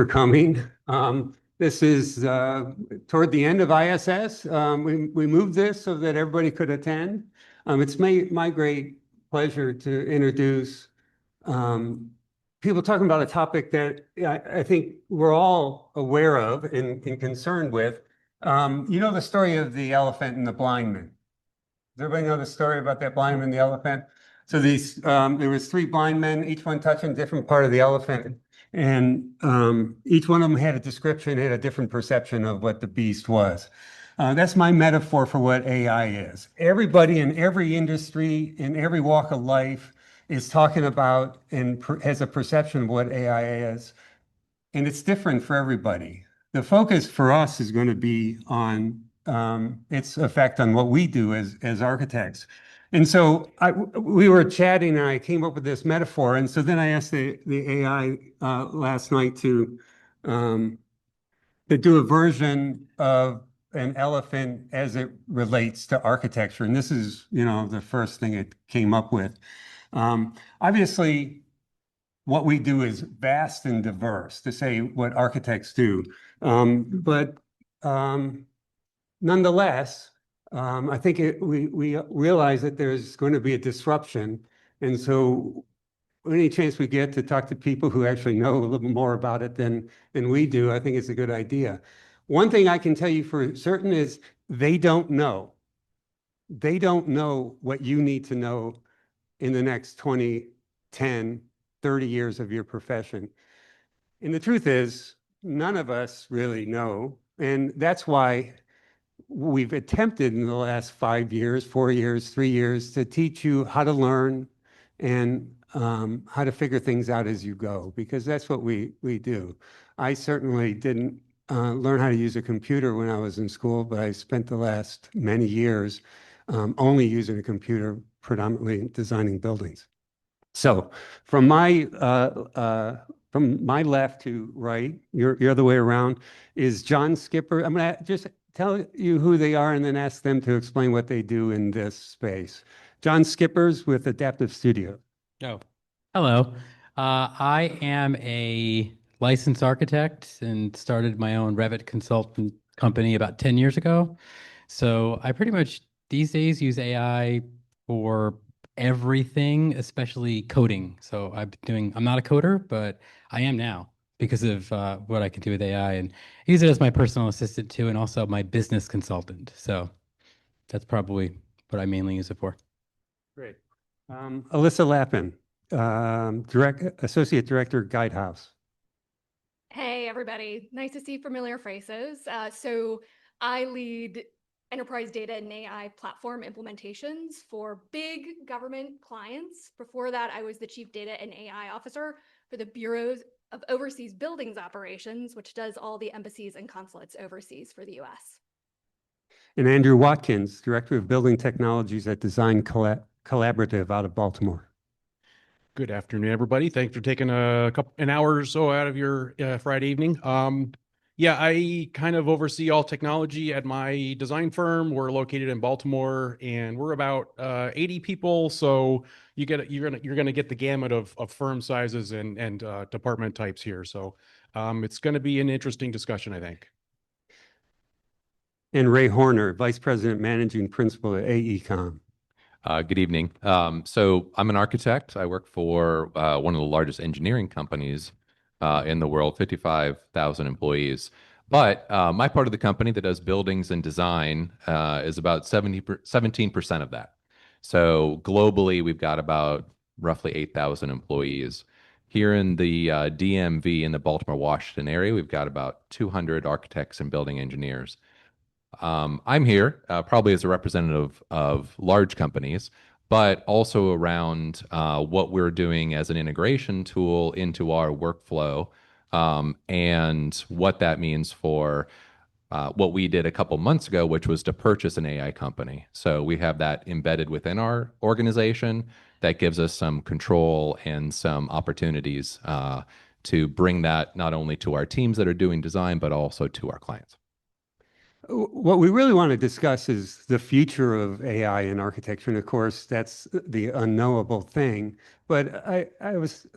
For coming. This is toward the end of ISS. We moved this so that everybody could attend. It's my great pleasure to introduce people talking about a topic that I think we're all aware of and concerned with. You know the story of the elephant and the blind man. Does everybody know the story about that blind man and the elephant? So there was three blind men, each one touching a different part of the elephant. And each one of them had a description, had a different perception of what the beast was. That's my metaphor for what AI is. Everybody in every industry, in every walk of life, is talking about and has a perception of what AI is. And it's different for everybody. The focus for us is going to be on its effect on what we do as architects. And so we were chatting and I came up with this metaphor. And so then I asked the AI last night to do a version of an elephant as it relates to architecture. And this is, the first thing it came up with. Obviously, what we do is vast and diverse to say what architects do. But nonetheless, I think we realize that there's going to be a disruption. And so any chance we get to talk to people who actually know a little more about it than we do, I think it's a good idea. One thing I can tell you for certain is they don't know. They don't know what you need to know in the next 20, 10, 30 years of your profession. And the truth is, none of us really know. And that's why we've attempted in the last 5 years, 4 years, 3 years to teach you how to learn and how to figure things out as you go, because that's what we do. I certainly didn't learn how to use a computer when I was in school, but I spent the last many years only using a computer, predominantly designing buildings. So from my left to right, your other way around, is John Skipper. I'm going to just tell you who they are and then ask them to explain what they do in this space. John Skippers with Adaptive Studio. Oh, hello. I am a licensed architect and started my own Revit consultant company about 10 years ago. So I pretty much these days use AI for everything, especially coding. So I'm not a coder, but I am now because of what I can do with AI, and I use it as my personal assistant too, and also my business consultant. So that's probably what I mainly use it for. Great. Alyssa Lappin, Associate Director, Guidehouse. Hey, everybody. Nice to see familiar faces. So I lead enterprise data and AI platform implementations for big government clients. Before that, I was the Chief Data and AI Officer for the Bureaus of Overseas Buildings Operations, which does all the embassies and consulates overseas for the U.S. And Andrew Watkins, Director of Building Technologies at Design Collaborative out of Baltimore. Good afternoon, everybody. Thanks for taking an hour or so out of your Friday evening. Yeah, I kind of oversee all technology at my design firm. We're located in Baltimore, and we're about 80 people. So you're gonna get the gamut of firm sizes and department types here. So it's going to be an interesting discussion, I think. And Ray Horner, Vice President, Managing Principal at AECOM. Good evening. So I'm an architect. I work for one of the largest engineering companies in the world, 55,000 employees. But my part of the company that does buildings and design is about 17% of that. So globally, we've got about roughly 8,000 employees. Here in the DMV in the Baltimore, Washington area, we've got about 200 architects and building engineers. I'm here probably as a representative of large companies, but also around what we're doing as an integration tool into our workflow, and what that means for what we did a couple months ago, which was to purchase an AI company. So we have that embedded within our organization that gives us some control and some opportunities to bring that not only to our teams that are doing design, but also to our clients. what we really want to discuss is the future of AI in architecture. And of course, that's the unknowable thing. But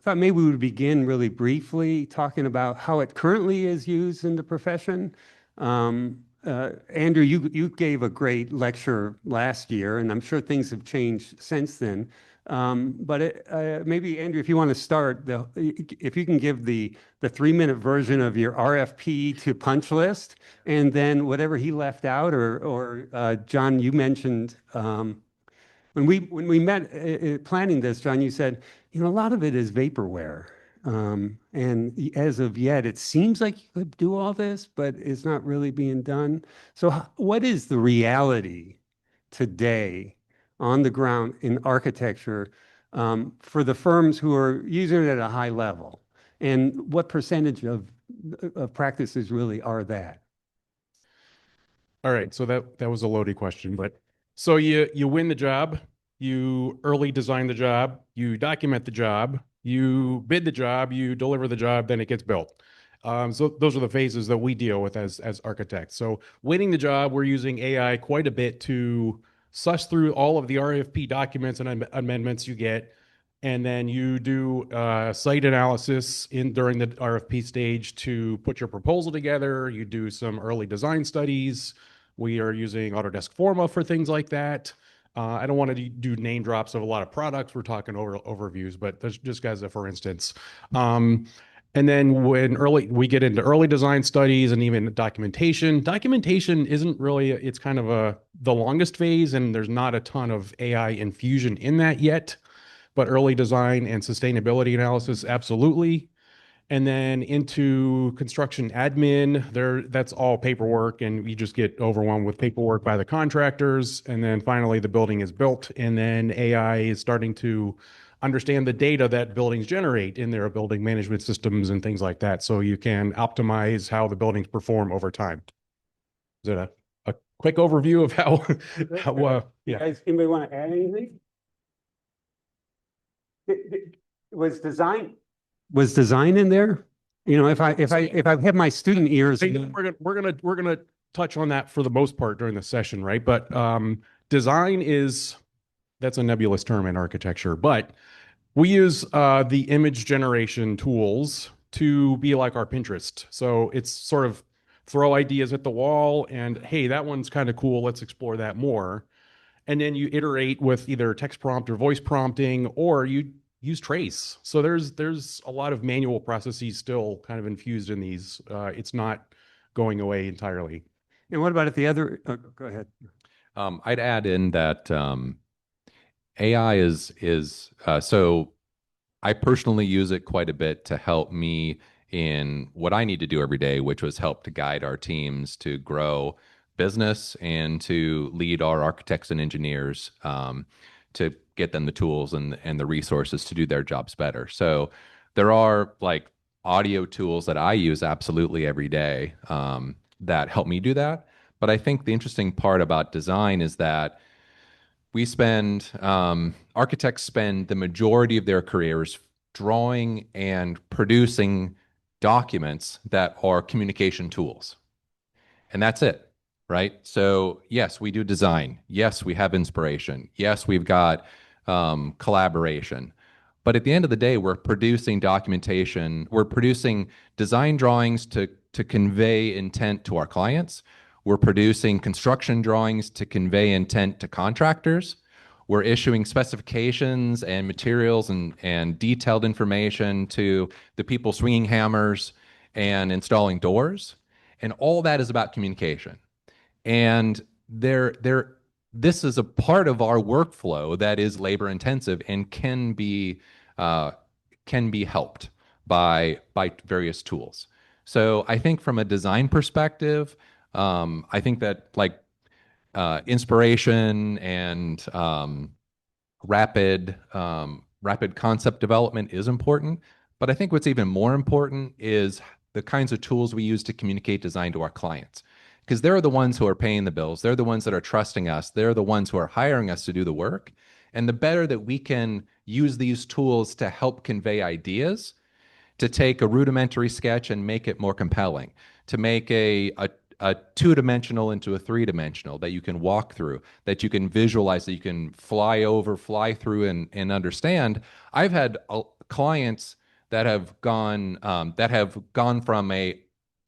thought maybe we would begin really briefly talking about how it currently is used in the profession. Andrew, you gave a great lecture last year, and I'm sure things have changed since then. But maybe, Andrew, if you want to start, if you can give the 3-minute version of your RFP to punch list, and then whatever he left out, or John, you mentioned when we met planning this, John, you said, a lot of it is vaporware. And as of yet, it seems like you could do all this, but it's not really being done. So what is the reality today on the ground in architecture for the firms who are using it at a high level? And what percentage of practices really are that? All right, so that was a loaded question, but so you win the job, you early design the job, you document the job, you bid the job, you deliver the job, then it gets built. So those are the phases that we deal with as architects. So winning the job, we're using AI quite a bit to suss through all of the RFP documents and amendments you get, and then you do site analysis during the RFP stage to put your proposal together. You do some early design studies. We are using Autodesk Forma for things like that. I don't want to do name drops of a lot of products. We're talking overviews, but that's just as a for instance. And then when we get into early design studies and even documentation isn't really, it's kind of the longest phase, and there's not a ton of AI infusion in that yet. But early design and sustainability analysis, absolutely. And then into construction admin, that's all paperwork, and we just get overwhelmed with paperwork by the contractors. And then finally, the building is built, and then AI is starting to understand the data that buildings generate in their building management systems and things like that, so you can optimize how the buildings perform over time. Is it a quick overview of how yeah. Guys, anybody want to add anything? Was design in there? If I have my student ears. We're gonna touch on that for the most part during the session, right? But design that's a nebulous term in architecture, but we use the image generation tools to be like our Pinterest. So it's sort of throw ideas at the wall and, hey, that one's kind of cool, let's explore that more. And then you iterate with either text prompt or voice prompting, or you use trace. So there's a lot of manual processes still kind of infused in these. It's not going away entirely. And what about at the other? Go ahead. I'd add in that AI is so I personally use it quite a bit to help me in what I need to do every day, which was help to guide our teams to grow business and to lead our architects and engineers to get them the tools and the resources to do their jobs better. So there are like audio tools that I use absolutely every day that help me do that. But I think the interesting part about design is that architects spend the majority of their careers drawing and producing documents that are communication tools. And that's it, right? So yes, we do design. Yes, we have inspiration. Yes, we've got collaboration. But at the end of the day, we're producing documentation. We're producing design drawings to convey intent to our clients. We're producing construction drawings to convey intent to contractors. We're issuing specifications and materials and detailed information to the people swinging hammers and installing doors. And all that is about communication. And this is a part of our workflow that is labor intensive and can be helped by various tools. So I think from a design perspective, I think that like inspiration and rapid concept development is important. But I think what's even more important is the kinds of tools we use to communicate design to our clients. Because they're the ones who are paying the bills. They're the ones that are trusting us. They're the ones who are hiring us to do the work. And the better that we can use these tools to help convey ideas, to take a rudimentary sketch and make it more compelling, to make a a two-dimensional into a three-dimensional that you can walk through, that you can visualize, that you can fly over, fly through, and understand. I've had clients that have gone from a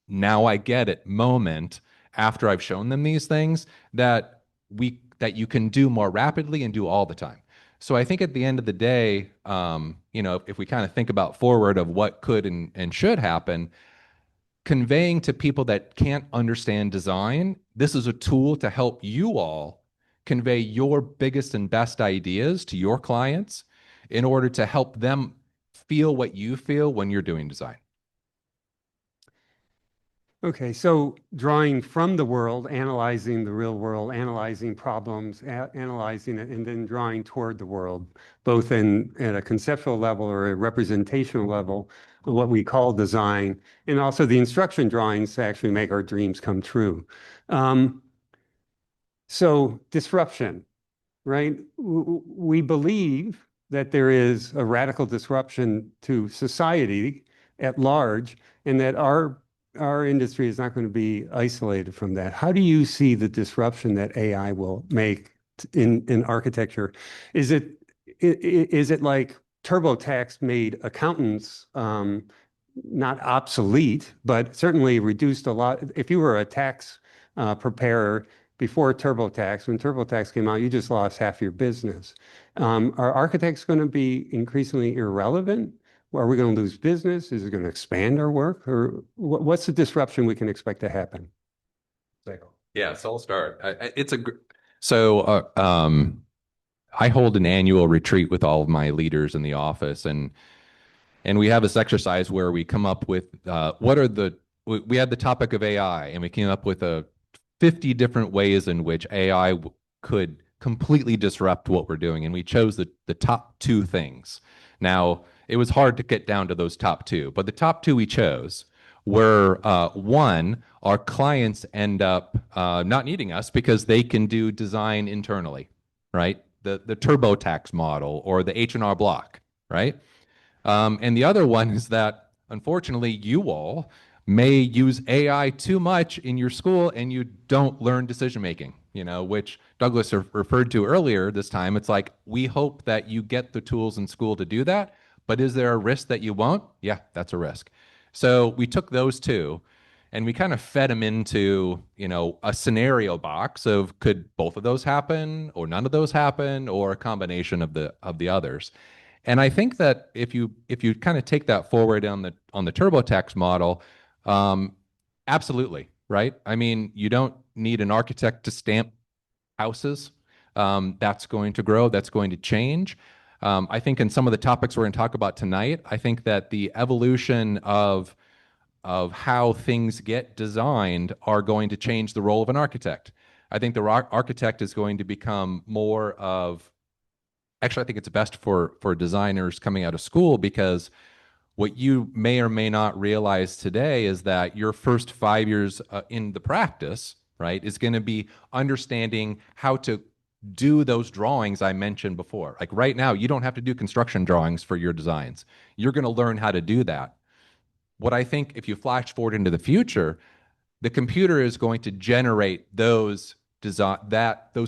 now I get it moment after I've shown them these things that you can do more rapidly and do all the time. So I think at the end of the day, if we kind of think about forward of what could and should happen, conveying to people that can't understand design, this is a tool to help you all convey your biggest and best ideas to your clients in order to help them feel what you feel when you're doing design. Okay, so drawing from the world, analyzing the real world, analyzing problems, analyzing it, and then drawing toward the world, both at a conceptual level or a representational level, what we call design, and also the instruction drawings to actually make our dreams come true. So disruption, right? We believe that there is a radical disruption to society at large, and that our industry is not going to be isolated from that. How do you see the disruption that AI will make in architecture? Is it like TurboTax made accountants not obsolete, but certainly reduced a lot? If you were a tax preparer before TurboTax, when TurboTax came out, you just lost half your business. Are architects going to be increasingly irrelevant? Are we going to lose business? Is it going to expand our work? Or what's the disruption we can expect to happen? Yeah, so I'll start. I hold an annual retreat with all of my leaders in the office, and we have this exercise where we come up with we had the topic of AI, and we came up with 50 different ways in which AI could completely disrupt what we're doing, and we chose the top two things. Now, it was hard to get down to those top two, but the top two we chose were one, our clients end up not needing us because they can do design internally, right? The TurboTax model or the H&R Block, right? And the other one is that, unfortunately, you all may use AI too much in your school and you don't learn decision making, which Douglas referred to earlier this time. It's like, we hope that you get the tools in school to do that, but is there a risk that you won't? Yeah, that's a risk. So we took those two and we kind of fed them into, a scenario box of, could both of those happen or none of those happen or a combination of the others. And I think that if you kind of take that forward on the TurboTax model, absolutely, right? I mean, you don't need an architect to stamp houses. That's going to grow, that's going to change. I think in some of the topics we're going to talk about tonight, I think that the evolution of how things get designed are going to change the role of an architect. I think the architect is going to become more of, actually, I think it's best for designers coming out of school, because what you may or may not realize today is that your first 5 years in the practice, right, is going to be understanding how to do those drawings I mentioned before. Like right now, you don't have to do construction drawings for your designs. You're going to learn how to do that. What I think, if you flash forward into the future, the computer is going to generate those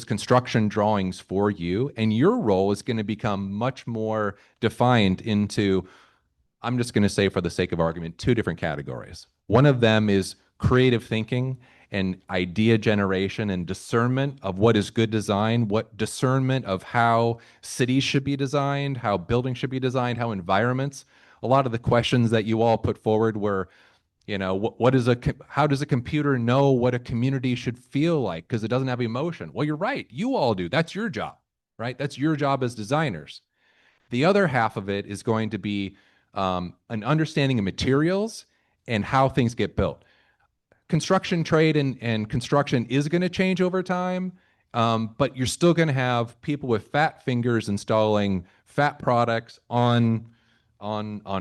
construction drawings for you, and your role is going to become much more defined into, I'm just going to say for the sake of argument, two different categories. One of them is creative thinking and idea generation and discernment of what is good design, what discernment of how cities should be designed, how buildings should be designed, how environments. A lot of the questions that you all put forward were, how does a computer know what a community should feel like because it doesn't have emotion? Well, you're right. You all do. That's your job, right? That's your job as designers. The other half of it is going to be an understanding of materials and how things get built. Construction trade and construction is going to change over time, but you're still going to have people with fat fingers installing fat products on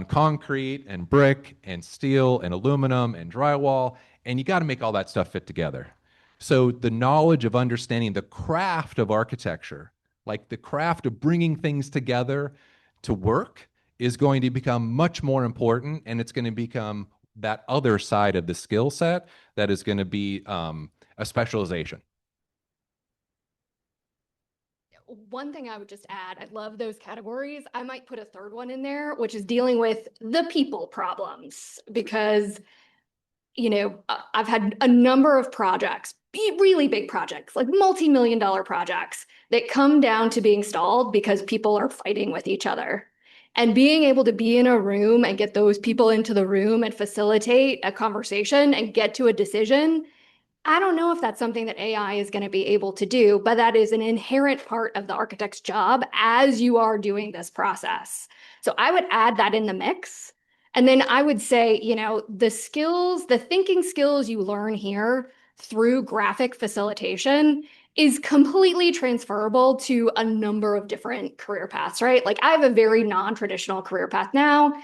concrete and brick and steel and aluminum and drywall, and you got to make all that stuff fit together. So the knowledge of understanding the craft of architecture, like the craft of bringing things together to work, is going to become much more important, and it's going to become that other side of the skill set that is going to be a specialization. One thing I would just add, I love those categories. I might put a third one in there, which is dealing with the people problems, because I've had a number of projects, really big projects, like multi-million-dollar projects that come down to being stalled because people are fighting with each other. And being able to be in a room and get those people into the room and facilitate a conversation and get to a decision, I don't know if that's something that AI is going to be able to do, but that is an inherent part of the architect's job as you are doing this process. So I would add that in the mix. And then I would say, the skills, the thinking skills you learn here through graphic facilitation is completely transferable to a number of different career paths, right? Like I have a very non-traditional career path now,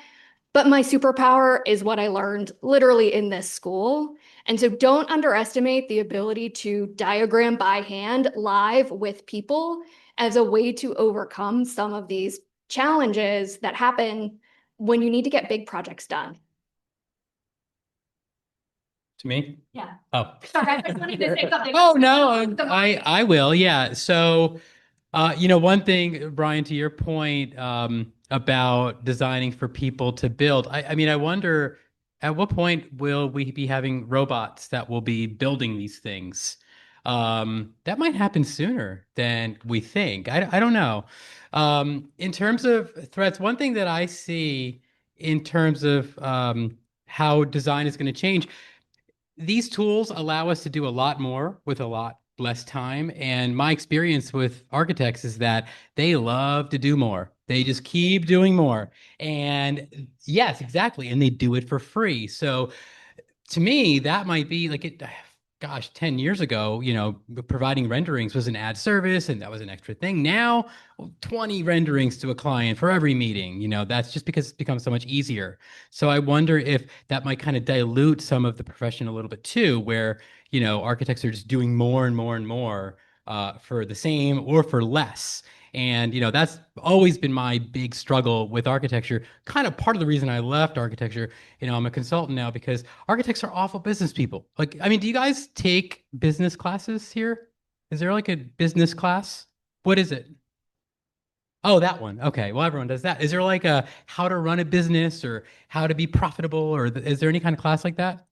but my superpower is what I learned literally in this school. And so don't underestimate the ability to diagram by hand live with people as a way to overcome some of these challenges that happen when you need to get big projects done. To me? Yeah. Oh. Sorry, I just wanted to say something. Oh, no, I will. Yeah. So, one thing, Brian, to your point, about designing for people to build, I mean, I wonder at what point will we be having robots that will be building these things? That might happen sooner than we think. I don't know. In terms of threats, one thing that I see in terms of how design is going to change, these tools allow us to do a lot more with a lot less time. And my experience with architects is that they love to do more. They just keep doing more. And yes, exactly. And they do it for free. So to me, that might be like it. Gosh, 10 years ago, providing renderings was an ad service and that was an extra thing. Now, 20 renderings to a client for every meeting, that's just because it's become so much easier. So I wonder if that might kind of dilute some of the profession a little bit too, where, architects are just doing more and more and more for the same or for less. And, that's always been my big struggle with architecture. Kind of part of the reason I left architecture, I'm a consultant now because architects are awful business people. Like, I mean, do you guys take business classes here? Is there like a business class? What is it? Oh, that one. Okay. Well, everyone does that. Is there like a how to run a business or how to be profitable, or is there any kind of class like that?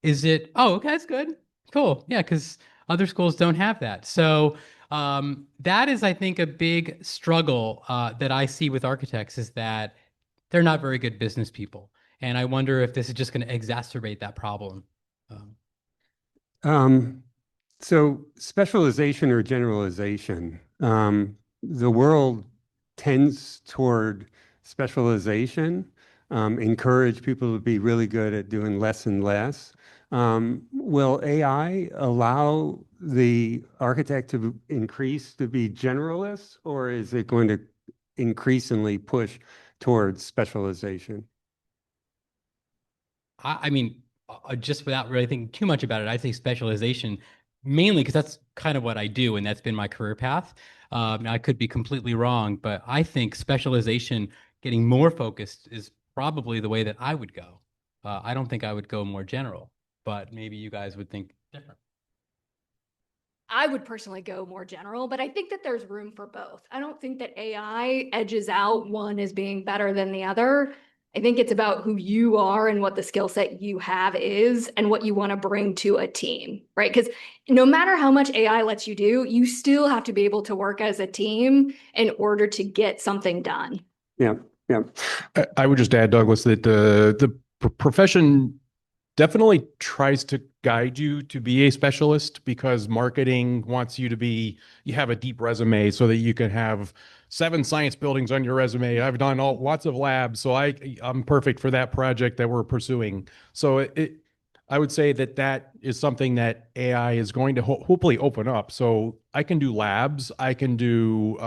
Is it? Oh, okay. That's good. Cool. Yeah. Because other schools don't have that. So, that is, I think, a big struggle that I see with architects is that they're not very good business people. And I wonder if this is just going to exacerbate that problem. So specialization or generalization, the world tends toward specialization, encourage people to be really good at doing less and less. Will AI allow the architect to increase to be generalists, or is it going to increasingly push towards specialization? I mean, just without really thinking too much about it, I'd say specialization, mainly because that's kind of what I do, and that's been my career path. I could be completely wrong, but I think specialization, getting more focused, is probably the way that I would go. I don't think I would go more general, but maybe you guys would think different. I would personally go more general, but I think that there's room for both. I don't think that AI edges out one as being better than the other. I think it's about who you are and what the skill set you have is and what you want to bring to a team, right? Because no matter how much AI lets you do, you still have to be able to work as a team in order to get something done. Yeah, yeah. I would just add, Douglas, that the profession definitely tries to guide you to be a specialist because marketing wants you have a deep resume so that you can have 7 science buildings on your resume. I've done lots of labs, so I'm perfect for that project that we're pursuing. So I would say that is something that AI is going to hopefully open up. So I can do labs, I can do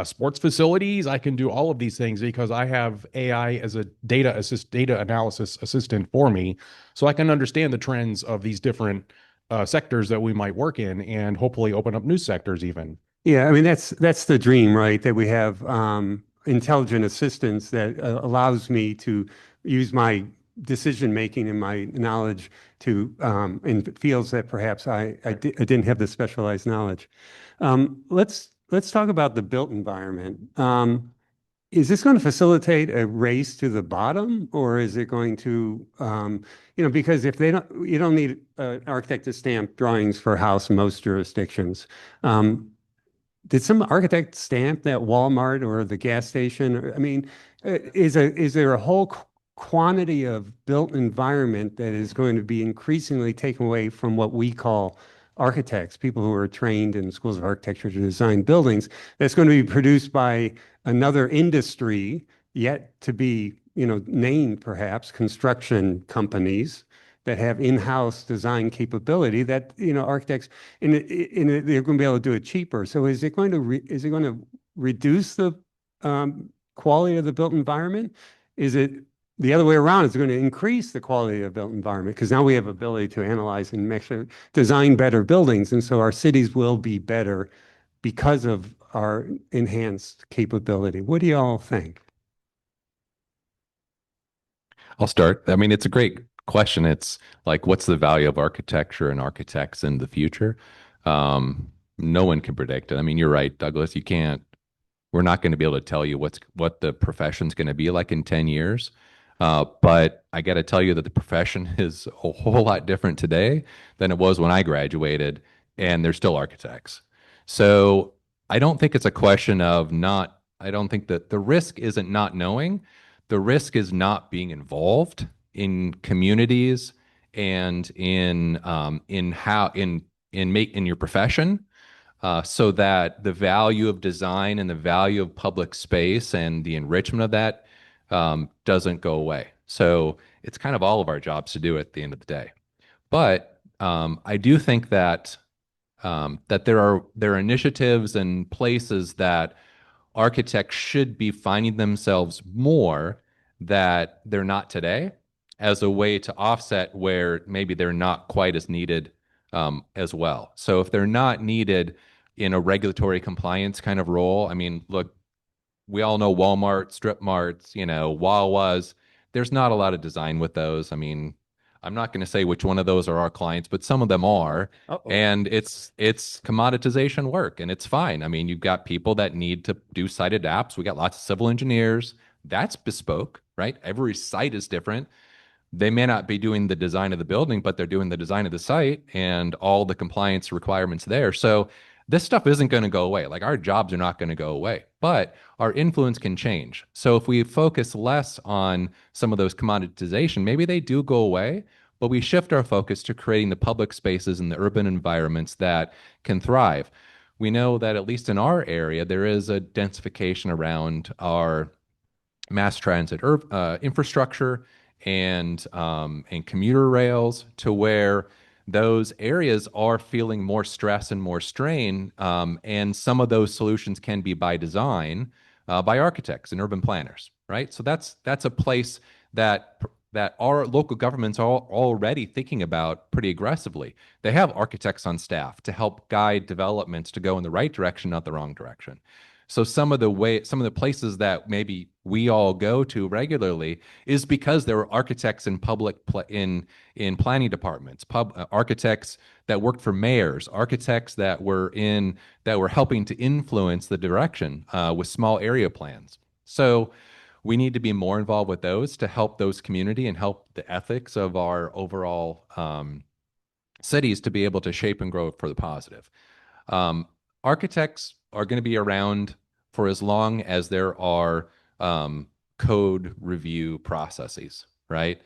sports facilities, I can do all of these things because I have AI as a data analysis assistant for me, so I can understand the trends of these different sectors that we might work in, and hopefully open up new sectors even. Yeah, I mean that's the dream, right? That we have intelligent assistants that allows me to use my decision-making and my knowledge to, in fields that perhaps I didn't have the specialized knowledge. Let's talk about the built environment. Is this going to facilitate a race to the bottom, or is it going to, because if you don't need an architect to stamp drawings for a house in most jurisdictions. Did some architect stamp that Walmart or the gas station? I mean, is there a whole quantity of built environment that is going to be increasingly taken away from what we call architects, people who are trained in schools of architecture to design buildings, that's going to be produced by another industry yet to be, named perhaps, construction companies that have in-house design capability that, architects, and they're going to be able to do it cheaper. So is it going to reduce the quality of the built environment? Is it the other way around? Is it going to increase the quality of the built environment? Because now we have ability to analyze and actually design better buildings. And so our cities will be better because of our enhanced capability. What do you all think? I'll start. I mean, it's a great question. It's like, what's the value of architecture and architects in the future? No one can predict it. I mean, you're right, Douglas. We're not going to be able to tell you what the profession's going to be like in 10 years. But I got to tell you that the profession is a whole lot different today than it was when I graduated, and there's still architects. So I don't think it's a question of I don't think that the risk isn't not knowing. The risk is not being involved in communities and in your profession, so that the value of design and the value of public space and the enrichment of that doesn't go away. So it's kind of all of our jobs to do at the end of the day. But I do think that there are initiatives and places that architects should be finding themselves more that they're not today, as a way to offset where maybe they're not quite as needed as well. So if they're not needed in a regulatory compliance kind of role, I mean, look, we all know Walmart, strip marts, Wawa's. There's not a lot of design with those. I mean, I'm not going to say which one of those are our clients, but some of them are. Uh-oh. And it's commoditization work, and it's fine. I mean, you've got people that need to do site adapts. We got lots of civil engineers. That's bespoke, right? Every site is different. They may not be doing the design of the building, but they're doing the design of the site and all the compliance requirements there. So this stuff isn't going to go away. Like, our jobs are not going to go away, but our influence can change. So if we focus less on some of those commoditization, maybe they do go away, but we shift our focus to creating the public spaces and the urban environments that can thrive. We know that at least in our area, there is a densification around our mass transit infrastructure and commuter rails, to where those areas are feeling more stress and more strain. And some of those solutions can be by design, by architects and urban planners, right? So that's a place that our local governments are already thinking about pretty aggressively. They have architects on staff to help guide developments to go in the right direction, not the wrong direction. So some of the places that maybe we all go to regularly is because there were architects in in planning departments, architects that worked for mayors, architects that were helping to influence the direction with small area plans. So we need to be more involved with those to help those community and help the ethics of our overall cities to be able to shape and grow for the positive. Architects are going to be around for as long as there are code review processes, right?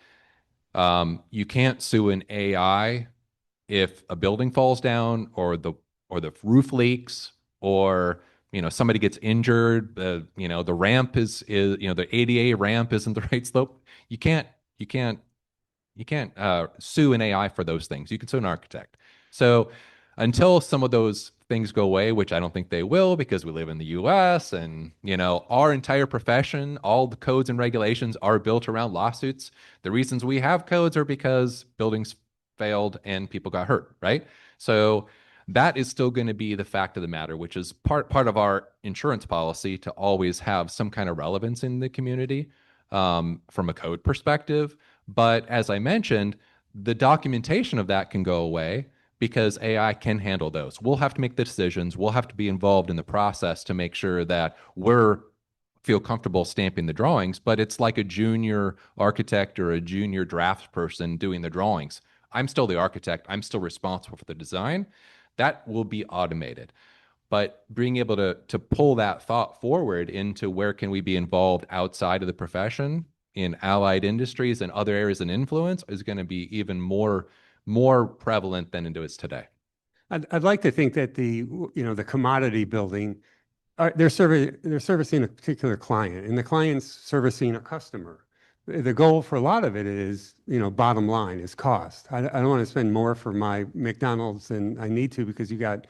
You can't sue an AI if a building falls down or the roof leaks, or somebody gets injured. The ramp is the ADA ramp isn't the right slope. You can't sue an AI for those things. You can sue an architect. So until some of those things go away, which I don't think they will, because we live in the US and, our entire profession, all the codes and regulations are built around lawsuits. The reasons we have codes are because buildings failed and people got hurt, right? So that is still going to be the fact of the matter, which is part of our insurance policy, to always have some kind of relevance in the community from a code perspective. But as I mentioned, the documentation of that can go away because AI can handle those. We'll have to make the decisions. We'll have to be involved in the process to make sure that we're feel comfortable stamping the drawings, but it's like a junior architect or a junior draft person doing the drawings. I'm still the architect. I'm still responsible for the design. That will be automated. But being able to pull that thought forward into where can we be involved outside of the profession in allied industries and other areas of influence is going to be even more prevalent than it is today. I'd like to think that the commodity building, they're servicing a particular client, and the client's servicing a customer. The goal for a lot of it is, bottom line is cost. I don't want to spend more for my McDonald's than I need to because you got,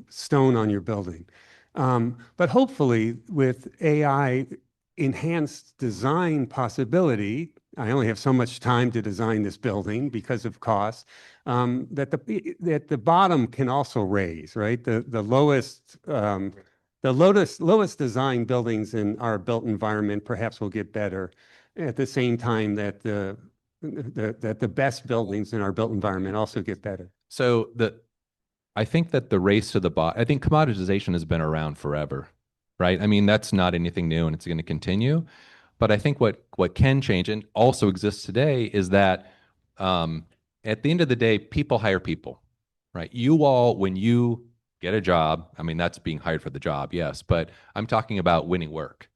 stone on your building. But hopefully with AI enhanced design possibility, I only have so much time to design this building because of cost, that the bottom can also raise, right? The lowest design buildings in our built environment perhaps will get better at the same time that the best buildings in our built environment also get better. So I think that the race to the bottom, I think commoditization has been around forever, right? I mean, that's not anything new and it's going to continue. But I think what can change and also exists today is that at the end of the day, people hire people, right? You all, when you get a job, I mean, that's being hired for the job, yes, but I'm talking about winning work.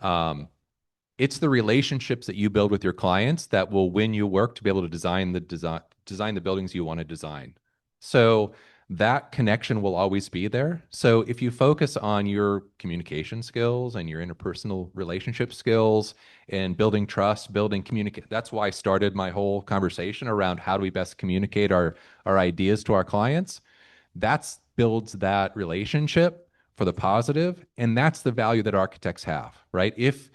It's the relationships that you build with your clients that will win you work to be able to design the buildings you want to design. So that connection will always be there. So if you focus on your communication skills and your interpersonal relationship skills and building trust, building communicate, that's why I started my whole conversation around how do we best communicate our ideas to our clients. That builds that relationship for the positive, and that's the value that architects have, right? If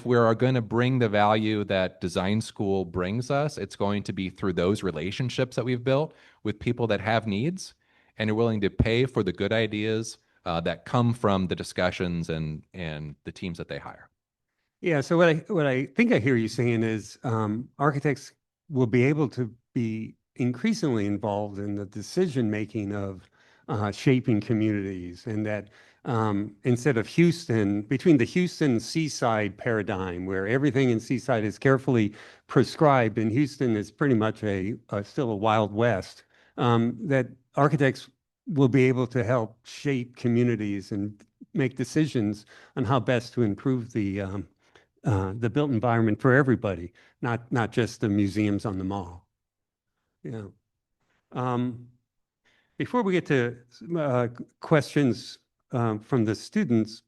we are going to bring the value that design school brings us, it's going to be through those relationships that we've built with people that have needs and are willing to pay for the good ideas that come from the discussions and the teams that they hire. Yeah, so what I think I hear you saying is architects will be able to be increasingly involved in the decision making of shaping communities, and that instead of between the Houston Seaside paradigm, where everything in Seaside is carefully prescribed, and Houston is pretty much still a Wild West, that architects will be able to help shape communities and make decisions on how best to improve the built environment for everybody, not just the museums on the mall. Yeah. Before we get to questions from the students,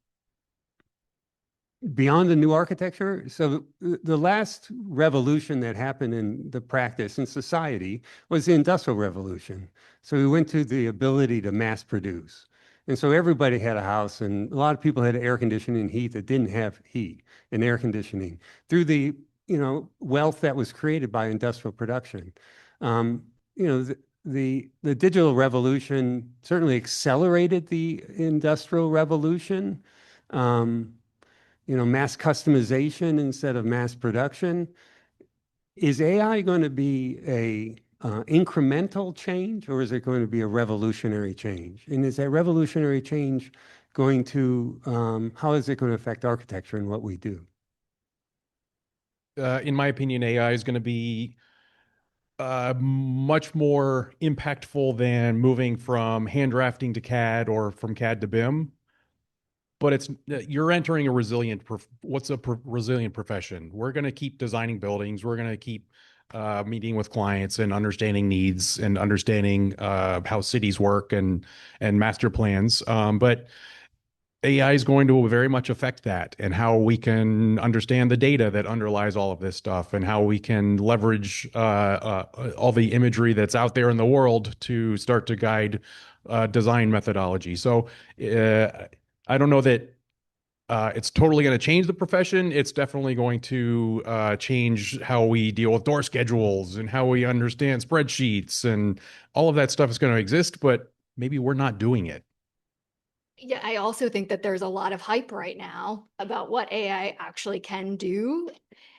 beyond the new architecture, so the last revolution that happened in the practice in society was the Industrial Revolution. So we went to the ability to mass produce. And so everybody had a house, and a lot of people had air conditioning and heat that didn't have heat and air conditioning through the wealth that was created by industrial production. The digital revolution certainly accelerated the industrial revolution. Mass customization instead of mass production. Is AI going to be a incremental change, or is it going to be a revolutionary change? And is that revolutionary change going to, how is it going to affect architecture and what we do? In my opinion, AI is going to be much more impactful than moving from hand drafting to CAD or from CAD to BIM. But you're entering a resilient profession. We're going to keep designing buildings. We're going to keep meeting with clients and understanding needs and understanding how cities work and master plans. But AI is going to very much affect that, and how we can understand the data that underlies all of this stuff, and how we can leverage all the imagery that's out there in the world to start to guide design methodology. So I don't know that it's totally going to change the profession. It's definitely going to change how we deal with door schedules and how we understand spreadsheets, and all of that stuff is going to exist, but maybe we're not doing it. Yeah, I also think that there's a lot of hype right now about what AI actually can do.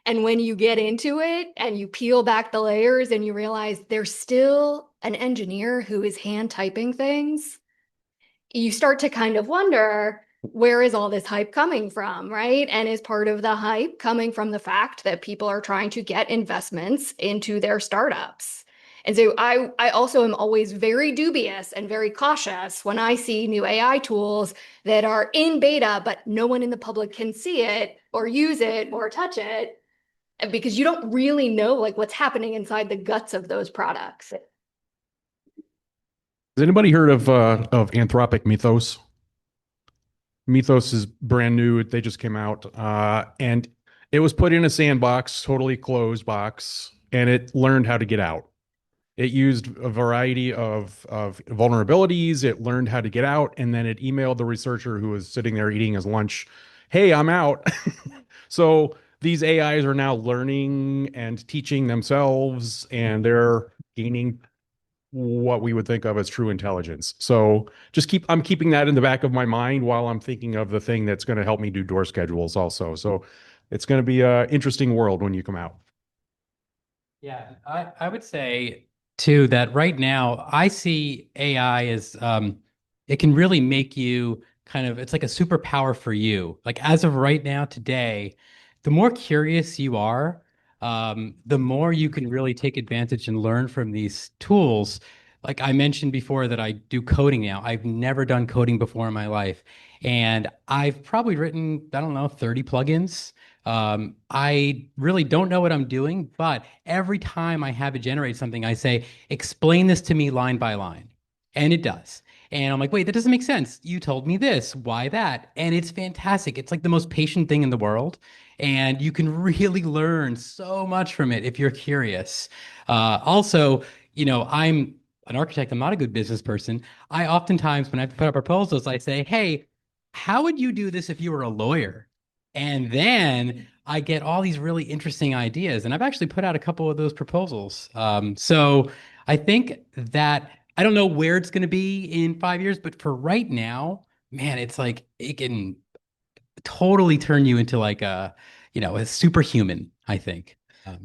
And when you get into it and you peel back the layers and you realize there's still an engineer who is hand typing things, you start to kind of wonder, where is all this hype coming from, right? And is part of the hype coming from the fact that people are trying to get investments into their startups? And so I also am always very dubious and very cautious when I see new AI tools that are in beta, but no one in the public can see it or use it or touch it, because you don't really know like what's happening inside the guts of those products. Has anybody heard of Anthropic Mythos? Mythos is brand new. They just came out, and it was put in a sandbox, totally closed box, and it learned how to get out. It used a variety of vulnerabilities. It learned how to get out, and then it emailed the researcher who was sitting there eating his lunch, "Hey, I'm out." So these AIs are now learning and teaching themselves, and they're gaining what we would think of as true intelligence. So I'm keeping that in the back of my mind while I'm thinking of the thing that's going to help me do door schedules also. So it's going to be an interesting world when you come out. Yeah, I would say too that right now I see AI as it can really make you kind of, it's like a superpower for you. Like as of right now, today, the more curious you are, the more you can really take advantage and learn from these tools. Like I mentioned before that I do coding now. I've never done coding before in my life. And I've probably written, I don't know, 30 plugins. I really don't know what I'm doing, but every time I have it generate something, I say, explain this to me line by line. And it does. And I'm like, wait, that doesn't make sense. You told me this. Why that? And it's fantastic. It's like the most patient thing in the world. And you can really learn so much from it if you're curious. Also, I'm an architect. I'm not a good business person. I oftentimes, when I put up proposals, I say, hey, how would you do this if you were a lawyer? And then I get all these really interesting ideas. And I've actually put out a couple of those proposals. So I think that I don't know where it's going to be in 5 years, but for right now, man, it's like it can totally turn you into like a superhuman, I think.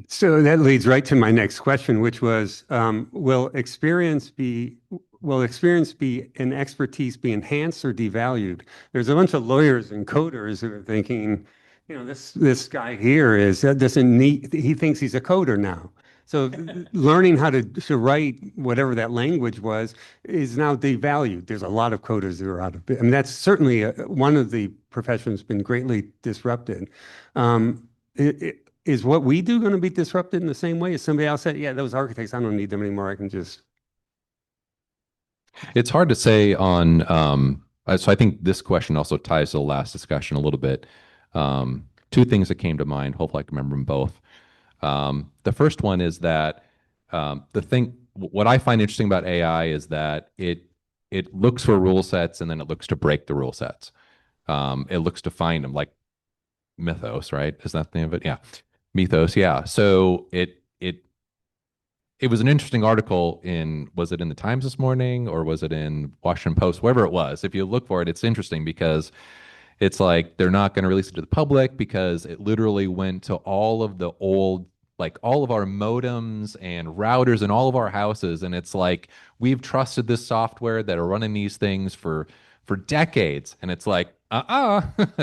So that leads right to my next question, which was, will experience be and expertise be enhanced or devalued? There's a bunch of lawyers and coders who are thinking, this guy here doesn't need, he thinks he's a coder now. So learning how to write whatever that language was is now devalued. There's a lot of coders who are out of, I mean, that's certainly one of the professions been greatly disrupted. Is what we do going to be disrupted in the same way as somebody else said, yeah, those architects, I don't need them anymore. I can just. It's hard to say on, so I think this question also ties to the last discussion a little bit. Two things that came to mind, hopefully I can remember them both. The first one is that what I find interesting about AI is that it looks for rule sets and then it looks to break the rule sets. It looks to find them, like Mythos, right? Is that the name of it? Yeah. Mythos, yeah. So it was an interesting article was it in the Times this morning or was it in Washington Post, wherever it was. If you look for it, it's interesting because it's like they're not going to release it to the public because it literally went to all of the old, like all of our modems and routers in all of our houses. And it's like, we've trusted this software that are running these things for decades. And it's like,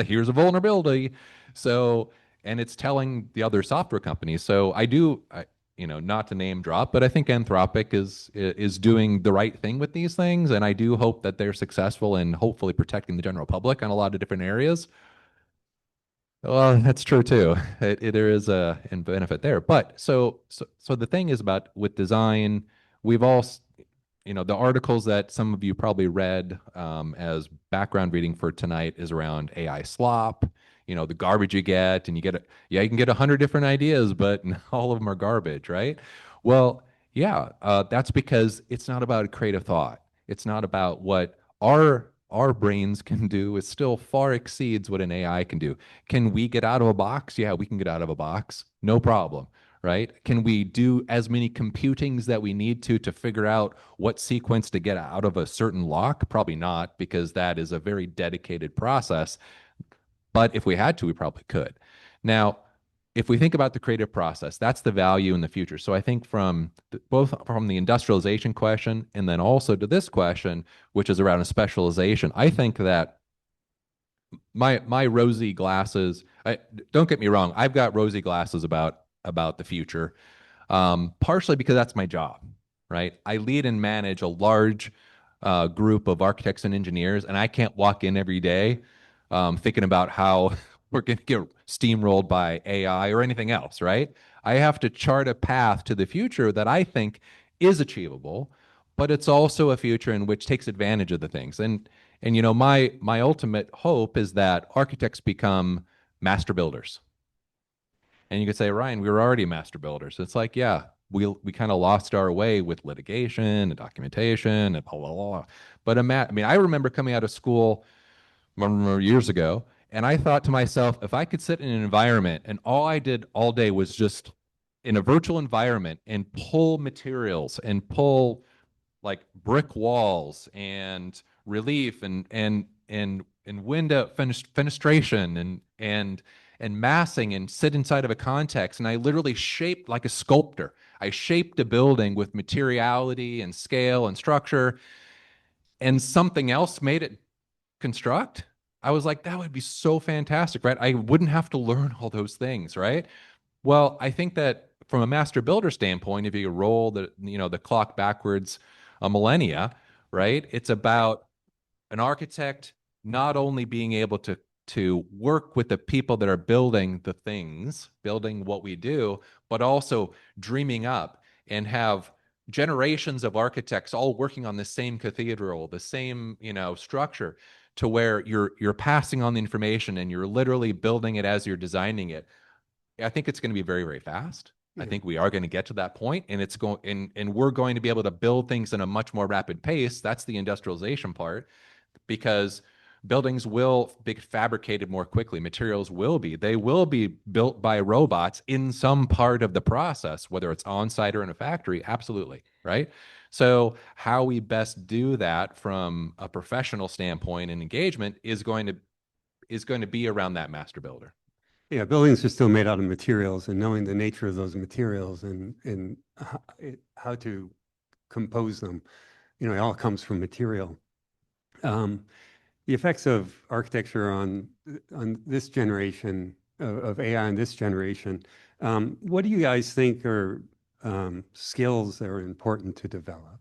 here's a vulnerability. So, and it's telling the other software companies. So not to name drop, but I think Anthropic is doing the right thing with these things, and I do hope that they're successful in hopefully protecting the general public on a lot of different areas. Well, that's true too. There is a benefit there, but so the thing is about with design, we've all, the articles that some of you probably read as background reading for tonight is around AI slop. The garbage you get, and you can get 100 different ideas, but all of them are garbage, right? Well, yeah, that's because it's not about creative thought. It's not about what our brains can do. It still far exceeds what an AI can do. Can we get out of a box? Yeah, we can get out of a box. No problem, right? Can we do as many computings that we need to figure out what sequence to get out of a certain lock? Probably not, because that is a very dedicated process. But if we had to, we probably could. Now, if we think about the creative process, that's the value in the future. So I think both from the industrialization question and then also to this question, which is around a specialization, I think that my rosy glasses, don't get me wrong, I've got rosy glasses about the future, partially because that's my job, right? I lead and manage a large group of architects and engineers, and I can't walk in every day thinking about how we're going to get steamrolled by AI or anything else, right? I have to chart a path to the future that I think is achievable, but it's also a future in which takes advantage of the things. And my ultimate hope is that architects become master builders. And you could say, Ryan, we were already master builders. It's like, yeah, we kind of lost our way with litigation and documentation and blah, blah, blah. But I remember coming out of school years ago, and I thought to myself, if I could sit in an environment and all I did all day was just in a virtual environment and pull materials and pull like brick walls and relief and window fenestration and massing and sit inside of a context. And I literally shaped like a sculptor. I shaped a building with materiality and scale and structure, and something else made it construct. I was like, that would be so fantastic, right? I wouldn't have to learn all those things, right? Well, I think that from a master builder standpoint, if you roll the clock backwards a millennia, right? It's about an architect not only being able to work with the people that are building the things, building what we do, but also dreaming up and have generations of architects all working on the same cathedral, the same, structure, to where you're passing on the information and you're literally building it as you're designing it. I think it's going to be very, very fast. I think we are going to get to that point, and and we're going to be able to build things in a much more rapid pace. That's the industrialization part, because buildings will be fabricated more quickly. Materials they will be built by robots in some part of the process, whether it's on site or in a factory. Absolutely. Right. So how we best do that from a professional standpoint and engagement is going to be around that master builder. Yeah, buildings are still made out of materials, and knowing the nature of those materials and how to compose them, it all comes from material. The effects of architecture on this generation of AI in this generation, what do you guys think are skills that are important to develop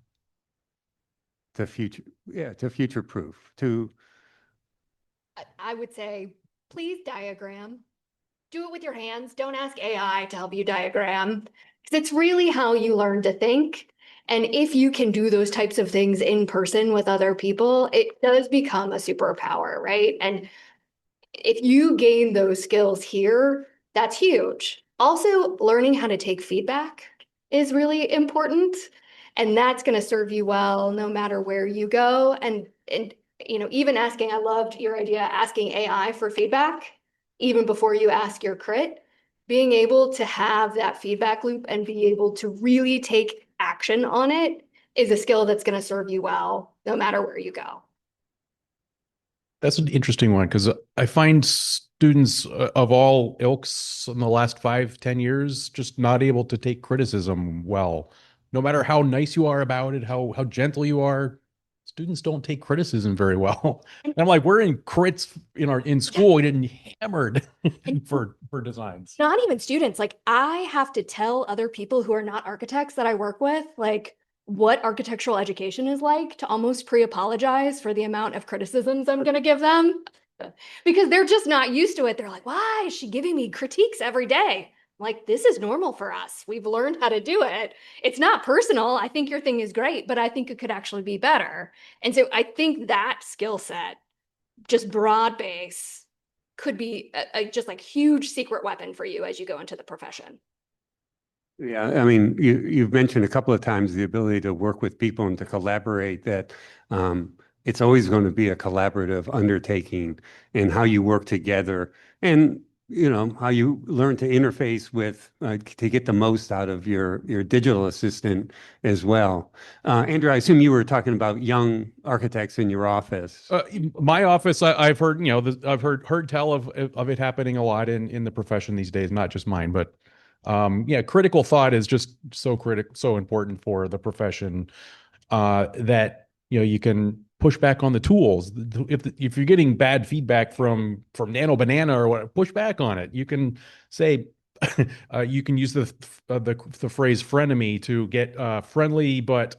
to future-proof? I would say, please diagram. Do it with your hands. Don't ask AI to help you diagram, because it's really how you learn to think. And if you can do those types of things in person with other people, it does become a superpower, right? And if you gain those skills here, that's huge. Also, learning how to take feedback is really important. And that's going to serve you well no matter where you go. And even asking, I loved your idea, asking AI for feedback even before you ask your crit. Being able to have that feedback loop and be able to really take action on it is a skill that's going to serve you well no matter where you go. That's an interesting one, because I find students of all ilks in the last 5-10 years just not able to take criticism well. No matter how nice you are about it, how gentle you are, students don't take criticism very well. And I'm like, we're in crits in school, we didn't hammered for designs. Not even students. Like, I have to tell other people who are not architects that I work with, like, what architectural education is like, to almost pre-apologize for the amount of criticisms I'm going to give them, because they're just not used to it. They're like, why is she giving me critiques every day? Like, this is normal for us. We've learned how to do it. It's not personal. I think your thing is great, but I think it could actually be better. And so I think that skill set, just broad base, could be just like huge secret weapon for you as you go into the profession. Yeah, I mean, you've mentioned a couple of times the ability to work with people and to collaborate, that it's always going to be a collaborative undertaking, and how you work together. And how you learn to interface with, to get the most out of your digital assistant as well. Andrew, I assume you were talking about young architects in your office. My office, I've heard, I've heard tell of it happening a lot in the profession these days, not just mine, but yeah, critical thought is just so important for the profession, that, you can push back on the tools. If you're getting bad feedback from Nano Banana or what, push back on it. You can say, you can use the phrase frenemy to get friendly but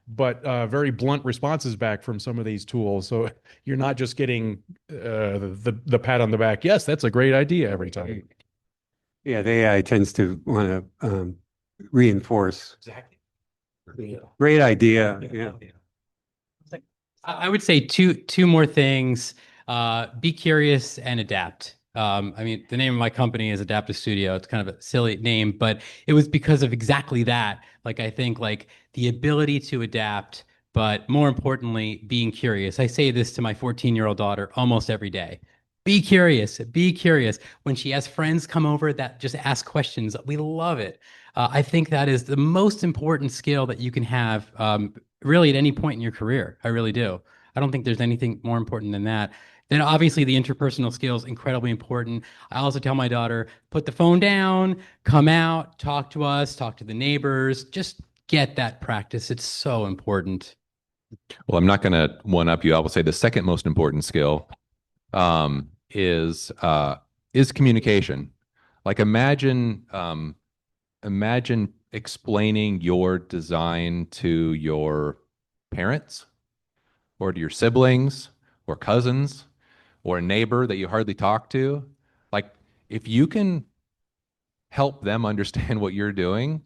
very blunt responses back from some of these tools. So you're not just getting the pat on the back. Yes, that's a great idea every time. Yeah, the AI tends to want to reinforce. Exactly. Great idea. Yeah. I would say two more things. Be curious and adapt. I mean, the name of my company is Adaptive Studio. It's kind of a silly name, but it was because of exactly that. Like, I think like the ability to adapt, but more importantly, being curious. I say this to my 14-year-old daughter almost every day. Be curious. Be curious. When she has friends come over that just ask questions, we love it. I think that is the most important skill that you can have, really at any point in your career. I really do. I don't think there's anything more important than that. Then obviously the interpersonal skills incredibly important. I also tell my daughter, put the phone down, come out, talk to us, talk to the neighbors, just get that practice. It's so important. Well, I'm not going to one up you. I will say the second most important skill is communication. Like imagine explaining your design to your parents or to your siblings or cousins or a neighbor that you hardly talk to. Like, if you can help them understand what you're doing,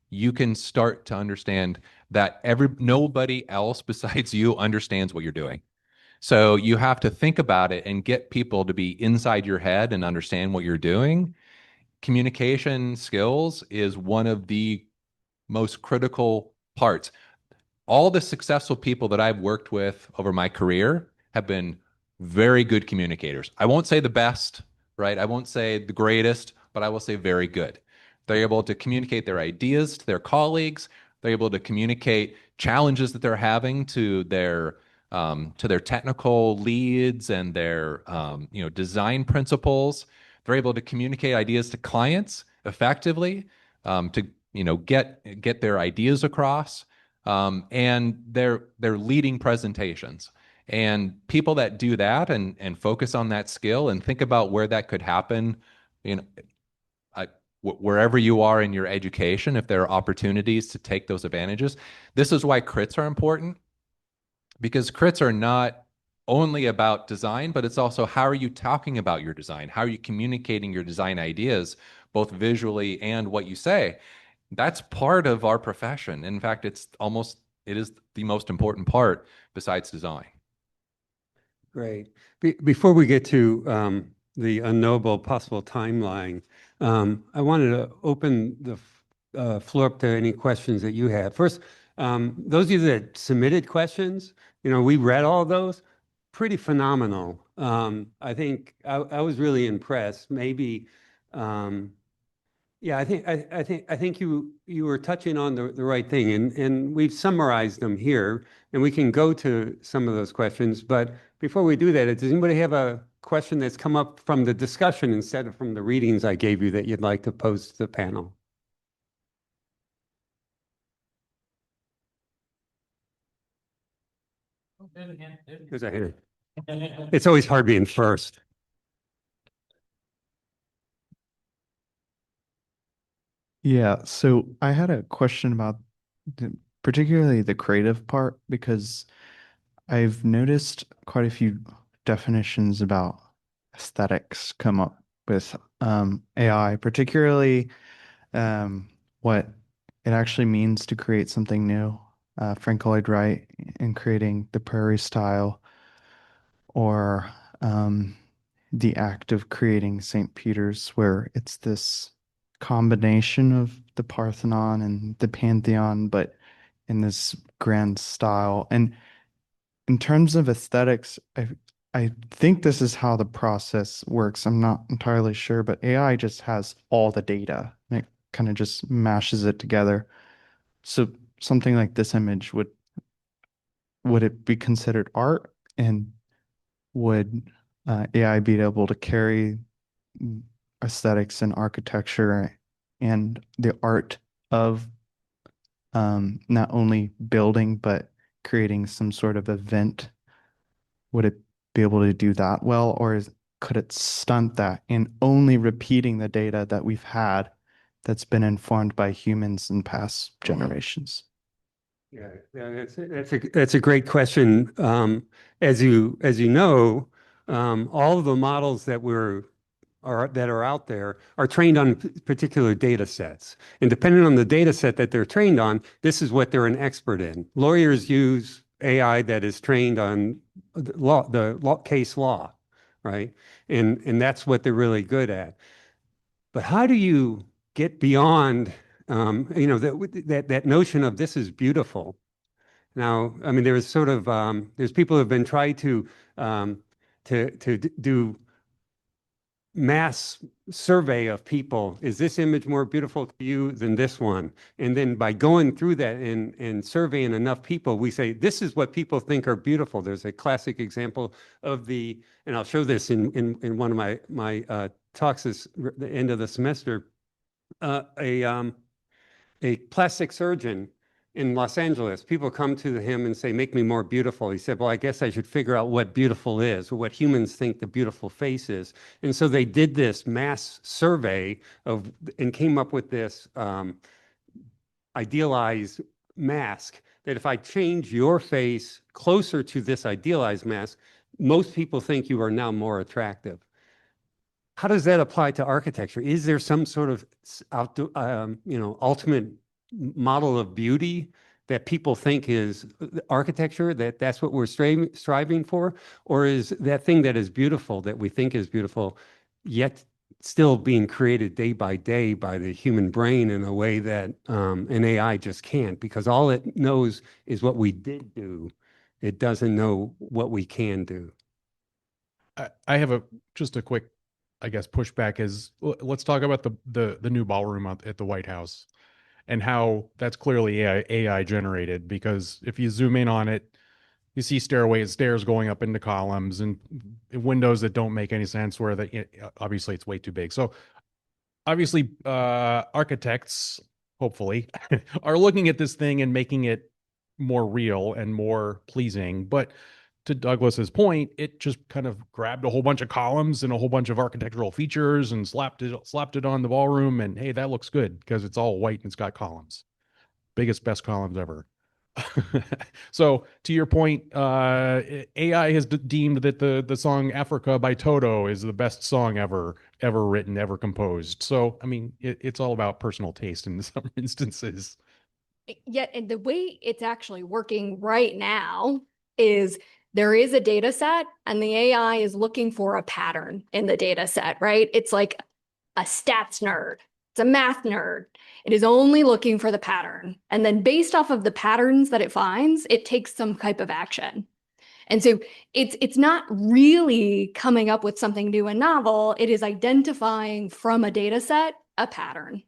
you can start to understand that nobody else besides you understands what you're doing. So you have to think about it and get people to be inside your head and understand what you're doing. Communication skills is one of the most critical parts. All the successful people that I've worked with over my career have been very good communicators. I won't say the best, right? I won't say the greatest, but I will say very good. They're able to communicate their ideas to their colleagues. They're able to communicate challenges that they're having to their technical leads and their design principles. They're able to communicate ideas to clients effectively, to get their ideas across, and they're leading presentations. And people that do that and focus on that skill and think about where that could happen, wherever you are in your education, if there are opportunities to take those advantages. This is why crits are important, because crits are not only about design, but it's also how are you talking about your design? How are you communicating your design ideas, both visually and what you say? That's part of our profession. In fact, it is the most important part besides design. Great. Before we get to the unknowable possible timeline, I wanted to open the floor up to any questions that you have. First, those of you that submitted questions, we read all those. Pretty phenomenal. I think I was really impressed. Maybe, yeah, I think you were touching on the right thing, and we've summarized them here, and we can go to some of those questions. But before we do that, does anybody have a question that's come up from the discussion instead of from the readings I gave you that you'd like to pose to the panel? There's a hand. It's always hard being first. Yeah, so I had a question about particularly the creative part, because I've noticed quite a few definitions about aesthetics come up with AI, particularly what it actually means to create something new. Frank Lloyd Wright in creating the Prairie style, or the act of creating St. Peter's, where it's this combination of the Parthenon and the Pantheon, but in this grand style. And in terms of aesthetics, I think this is how the process works. I'm not entirely sure, but AI just has all the data and it kind of just mashes it together. So something like this image would it be considered art? And would AI be able to carry aesthetics and architecture and the art of not only building but creating some sort of event? Would it be able to do that well, or could it stunt that in only repeating the data that we've had that's been informed by humans in past generations? Yeah, that's a great question. As you know, all of the models that are out there are trained on particular data sets. And depending on the data set that they're trained on, this is what they're an expert in. Lawyers use AI that is trained on case law, right? And that's what they're really good at. But how do you get beyond, that notion of this is beautiful? Now, I mean, there's sort of there's people who have been trying to do mass survey of people. Is this image more beautiful to you than this one? And then by going through that and surveying enough people, we say, this is what people think are beautiful. There's a classic example of and I'll show this in one of my talks the end of the semester, a plastic surgeon in Los Angeles. People come to him and say, make me more beautiful. He said, well, I guess I should figure out what beautiful is, or what humans think the beautiful face is. And so they did this mass survey and came up with this idealized mask that if I change your face closer to this idealized mask, most people think you are now more attractive. How does that apply to architecture? Is there some sort of ultimate model of beauty that people think is architecture, that's what we're striving for? Or is that thing that is beautiful, that we think is beautiful, yet still being created day by day by the human brain in a way that an AI just can't? Because all it knows is what we did do. It doesn't know what we can do. I have just a quick, I guess, pushback is let's talk about the new ballroom at the White House and how that's clearly AI generated, because if you zoom in on it, you see stairs going up into columns and windows that don't make any sense where obviously it's way too big. So obviously architects, hopefully, are looking at this thing and making it more real and more pleasing. But to Douglas's point, it just kind of grabbed a whole bunch of columns and a whole bunch of architectural features and slapped it on the ballroom, and hey, that looks good because it's all white and it's got columns. Best columns ever. So to your point, AI has deemed that the song Africa by Toto is the best song ever written, ever composed. So, I mean, it's all about personal taste in some instances. Yet, and the way it's actually working right now is there is a data set and the AI is looking for a pattern in the data set, right? It's like a stats nerd. It's a math nerd. It is only looking for the pattern. And then based off of the patterns that it finds, it takes some type of action. And so it's not really coming up with something new and novel. It is identifying from a data set a pattern.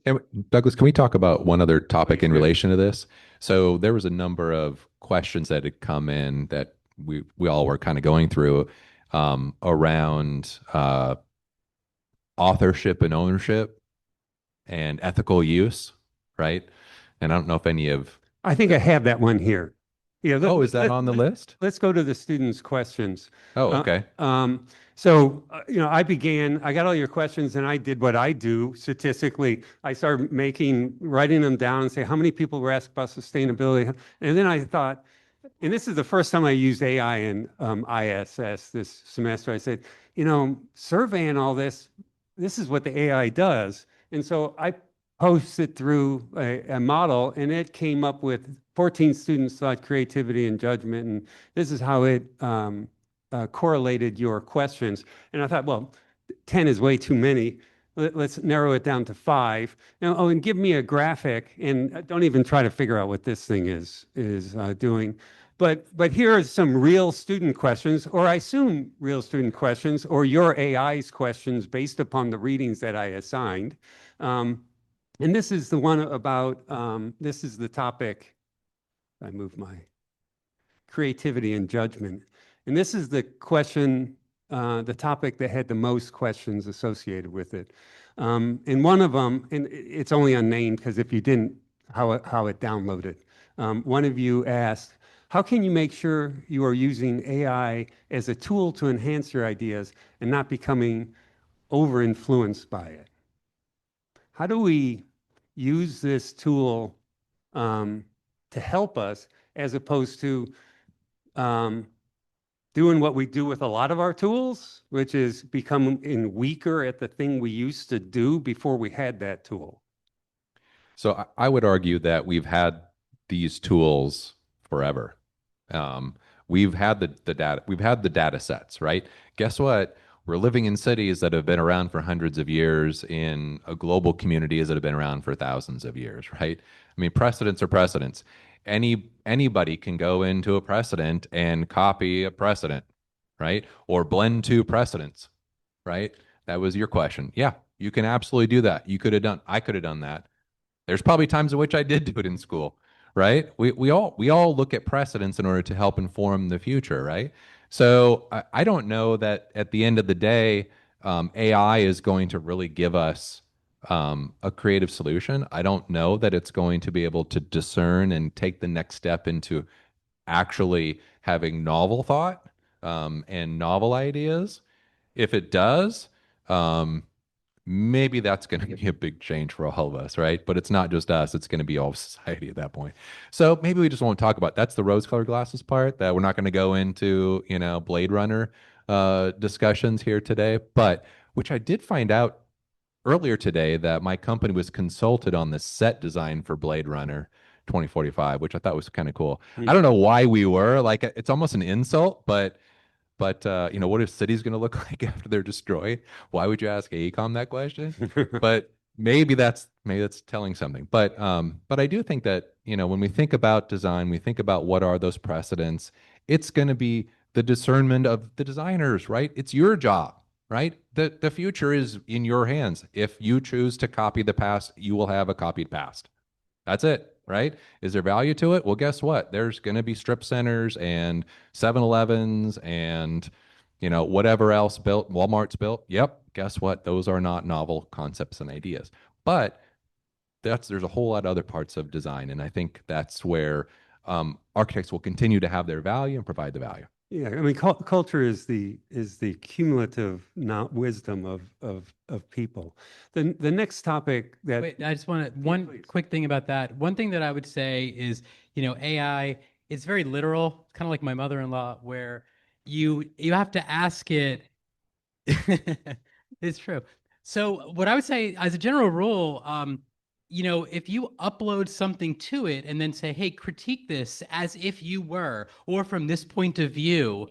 And Douglas, can we talk about one other topic in relation to this? So there was a number of questions that had come in that we all were kind of going through around authorship and ownership and ethical use, right? And I don't know if any of... I think I have that one here. Yeah. Oh, is that on the list? Let's go to the students' questions. Oh, okay. So, I got all your questions and I did what I do statistically. I started writing them down and say, how many people were asked about sustainability? And then I thought, and this is the first time I used AI in ISS this semester. I said, surveying all this is what the AI does. And so I posted through a model and it came up with 14 students thought creativity and judgment. And this is how it correlated your questions. And I thought, well, 10 is way too many. let's narrow it down to 5. Now, oh, and give me a graphic, and don't even try to figure out what this thing is doing. But here are some real student questions, or I assume real student questions, or your AI's questions based upon the readings that I assigned. And this is the one about, this is the topic, I move my creativity and judgment. And this is the question, the topic that had the most questions associated with it. And one of them, and it's only unnamed because if you didn't, how it downloaded. One of you asked, how can you make sure you are using AI as a tool to enhance your ideas and not becoming over-influenced by it? How do we use this tool to help us as opposed to doing what we do with a lot of our tools, which is becoming weaker at the thing we used to do before we had that tool? So I would argue that we've had these tools forever. We've had the data, we've had the data sets, right? Guess what? We're living in cities that have been around for hundreds of years, in a global communities that have been around for thousands of years, right? I mean, precedents are precedents. Anybody can go into a precedent and copy a precedent, right? Or blend two precedents, right? That was your question. Yeah, you can absolutely do that. I could have done that. There's probably times in which I did do it in school, right? We all look at precedents in order to help inform the future, right? So I don't know that at the end of the day, AI is going to really give us a creative solution. I don't know that it's going to be able to discern and take the next step into actually having novel thought and novel ideas. If it does, maybe that's going to be a big change for all of us, right? But it's not just us, it's going to be all of society at that point. So maybe we just won't talk about that's the rose-colored glasses part, that we're not going to go into, Blade Runner discussions here today. But which I did find out earlier today that my company was consulted on the set design for Blade Runner 2045, which I thought was kind of cool. I don't know why we were, like, it's almost an insult, but what is cities going to look like after they're destroyed? Why would you ask AECOM that question? But maybe that's telling something. But I do think that, when we think about design, we think about what are those precedents. It's going to be the discernment of the designers, right? It's your job, right? The future is in your hands. If you choose to copy the past, you will have a copied past. That's it, right? Is there value to it? Well, guess what? There's going to be strip centers and 7-Elevens and, whatever else built, Walmart's built. Yep. Guess what? Those are not novel concepts and ideas. But there's a whole lot of other parts of design. And I think that's where architects will continue to have their value and provide the value. Yeah, I mean, culture is the cumulative wisdom of people. The next topic that Wait, I just want to, one please. quick thing about that. One thing that I would say is, AI, it's very literal, kind of like my mother-in-law, where you have to ask it. It's true. So what I would say as a general rule, if you upload something to it and then say, hey, critique this as if you were, or from this point of view,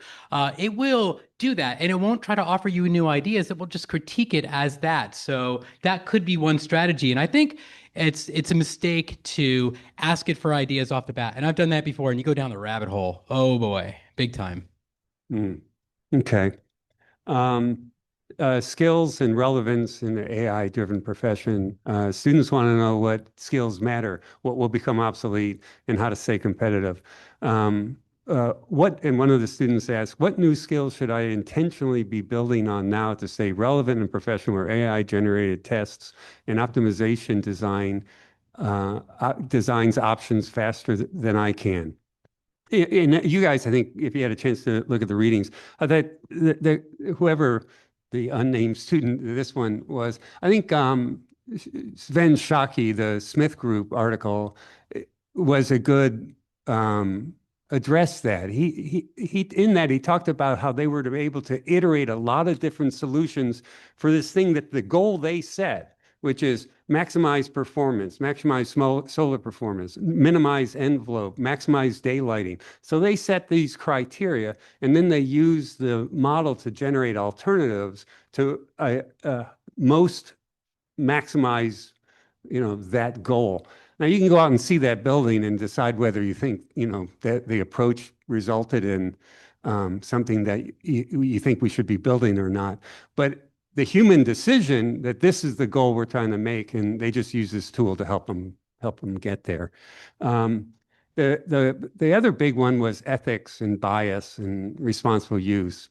it will do that. And it won't try to offer you new ideas. It will just critique it as that. So that could be one strategy. And I think it's a mistake to ask it for ideas off the bat. And I've done that before, and you go down the rabbit hole. Oh boy, big time. Okay. Skills and relevance in the AI-driven profession. Students want to know what skills matter, what will become obsolete, and how to stay competitive. And one of the students asked, what new skills should I intentionally be building on now to stay relevant and professional where AI-generated tests and optimization designs options faster than I can? And you guys, I think, if you had a chance to look at the readings, that whoever the unnamed student, this one was, I think Sven Schake, the Smith Group article, was a good address that. He in that he talked about how they were to be able to iterate a lot of different solutions for this thing that the goal they set, which is maximize performance, maximize solar performance, minimize envelope, maximize daylighting. So they set these criteria, and then they use the model to generate alternatives to most maximize, that goal. Now you can go out and see that building and decide whether you think, that the approach resulted in something that you think we should be building or not. But the human decision that this is the goal we're trying to make, and they just use this tool to help them get there. The other big one was ethics and bias and responsible use.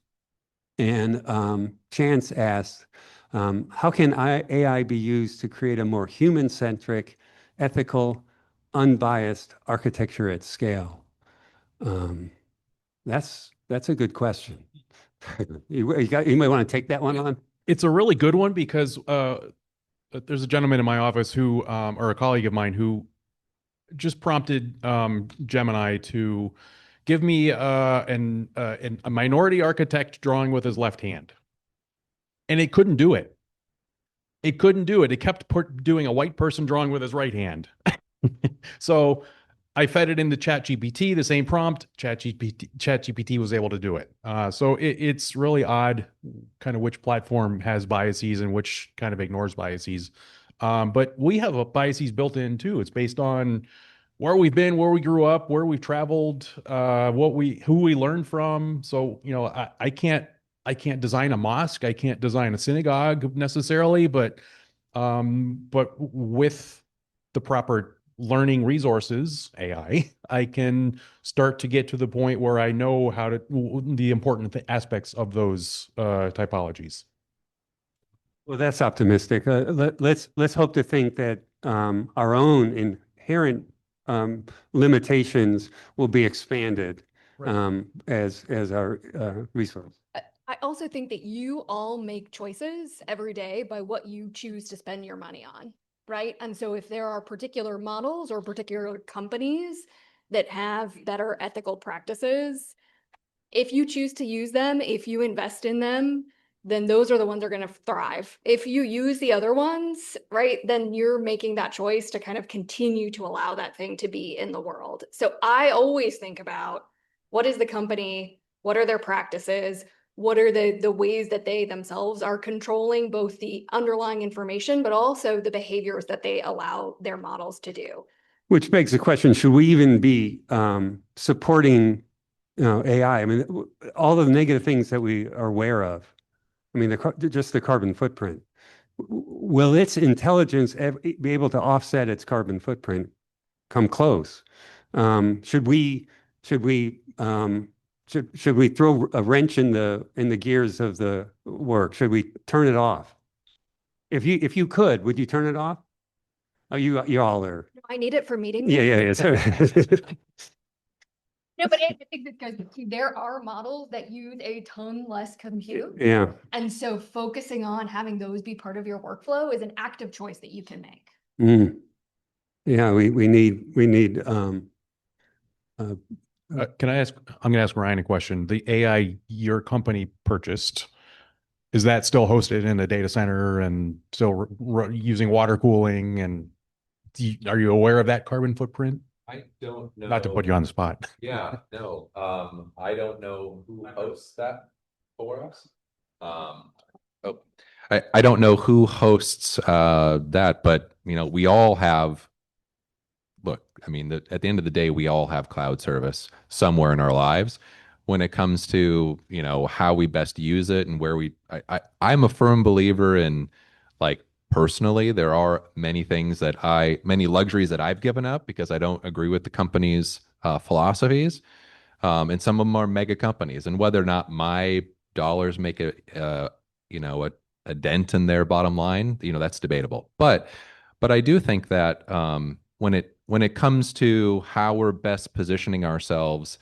And Chance asked, how can AI be used to create a more human-centric, ethical, unbiased architecture at scale? That's a good question. You might want to take that one on. It's a really good one because there's a gentleman in my office who, or a colleague of mine who just prompted Gemini to give me a minority architect drawing with his left hand. And it couldn't do it. It couldn't do it. It kept doing a white person drawing with his right hand. So I fed it into ChatGPT, the same prompt. ChatGPT was able to do it. So it's really odd kind of which platform has biases and which kind of ignores biases. But we have biases built in too. It's based on where we've been, where we grew up, where we've traveled, who we learned from. So, I can't design a mosque. I can't design a synagogue necessarily, but with the proper learning resources, AI, I can start to get to the point where I know the important aspects of those typologies. Well, that's optimistic. Let's hope to think that our own inherent limitations will be expanded as our resource. I also think that you all make choices every day by what you choose to spend your money on, right? And so if there are particular models or particular companies that have better ethical practices, if you choose to use them, if you invest in them, then those are the ones that are going to thrive. If you use the other ones, right, then you're making that choice to kind of continue to allow that thing to be in the world. So I always think about what is the company, what are their practices, what are the ways that they themselves are controlling both the underlying information, but also the behaviors that they allow their models to do. Which begs the question, should we even be supporting AI? I mean, all the negative things that we are aware of. I mean, just the carbon footprint. Will its intelligence be able to offset its carbon footprint? Come close. Should we throw a wrench in the gears of the work? Should we turn it off? If you could, would you turn it off? Oh, you all are. I need it for meetings. Yeah. No, but I think because there are models that use a ton less compute. Yeah. And so focusing on having those be part of your workflow is an active choice that you can make. Mm. Yeah, we need Can I ask, I'm going to ask Ryan a question. The AI your company purchased, is that still hosted in a data center and still using water cooling? And are you aware of that carbon footprint? I don't know. Not to put you on the spot. Yeah, no. I don't know who hosts that for us. I don't know who hosts that, but we all have. Look, I mean, at the end of the day, we all have cloud service somewhere in our lives. When it comes to how we best use it and where I'm a firm believer in, like, personally, there are many luxuries that I've given up because I don't agree with the company's philosophies. And some of them are mega companies, and whether or not my dollars make a dent in their bottom line, that's debatable. But I do think that when it comes to how we're best positioning ourselves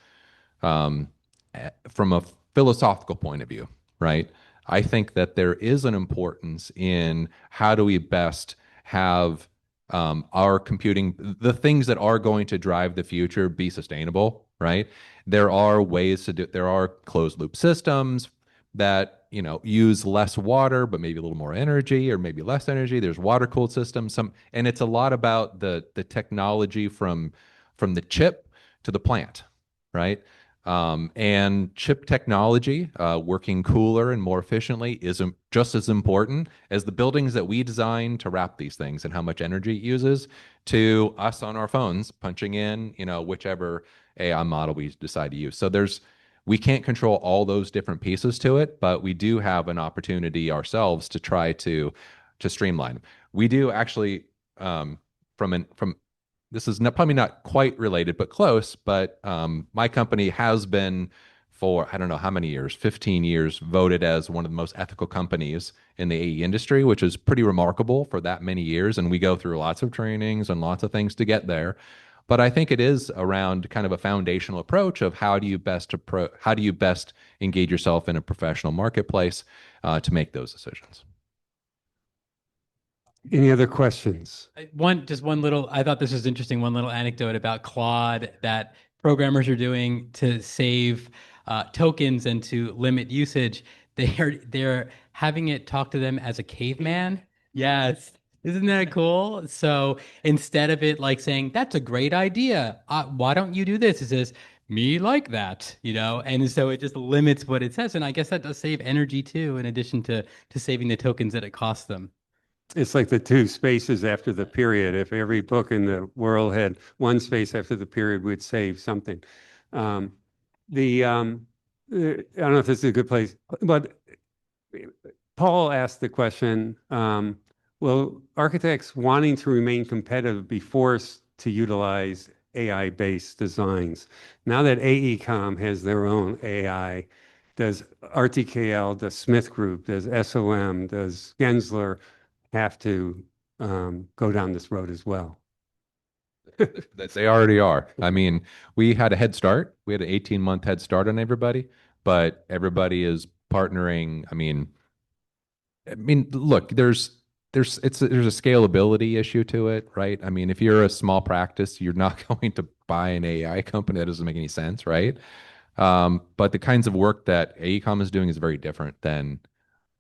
from a philosophical point of view, right? I think that there is an importance in how do we best have our computing, the things that are going to drive the future, be sustainable, right? There are ways to there are closed loop systems that, use less water, but maybe a little more energy, or maybe less energy. There's water cooled systems, and it's a lot about the technology from the chip to the plant, right? And chip technology, working cooler and more efficiently, is just as important as the buildings that we design to wrap these things and how much energy it uses to us on our phones punching in, whichever AI model we decide to use. So we can't control all those different pieces to it, but we do have an opportunity ourselves to try to streamline. We do actually, from this is probably not quite related, but close. But my company has been for, I don't know how many years, 15 years, voted as one of the most ethical companies in the AE industry, which is pretty remarkable for that many years. And we go through lots of trainings and lots of things to get there. But I think it is around kind of a foundational approach of how do you best engage yourself in a professional marketplace to make those decisions. Any other questions? I thought this was interesting. One little anecdote about Claude that programmers are doing to save tokens and to limit usage. They're having it talk to them as a caveman. Yes. Isn't that cool? So instead of it like saying, that's a great idea, why don't you do this? It says, me like that, and so it just limits what it says. And I guess that does save energy too, in addition to saving the tokens that it costs them. It's like the two spaces after the period. If every book in the world had one space after the period, we'd save something. I don't know if this is a good place, but Paul asked the question, will architects wanting to remain competitive be forced to utilize AI-based designs? Now that AECOM has their own AI, does RTKL, does Smith Group, does SOM, does Gensler have to go down this road as well? That they already are. I mean, we had a head start. We had an 18-month head start on everybody, but everybody is partnering. I mean, look, there's a scalability issue to it, right? I mean, if you're a small practice, you're not going to buy an AI company. That doesn't make any sense, right? But the kinds of work that AECOM is doing is very different than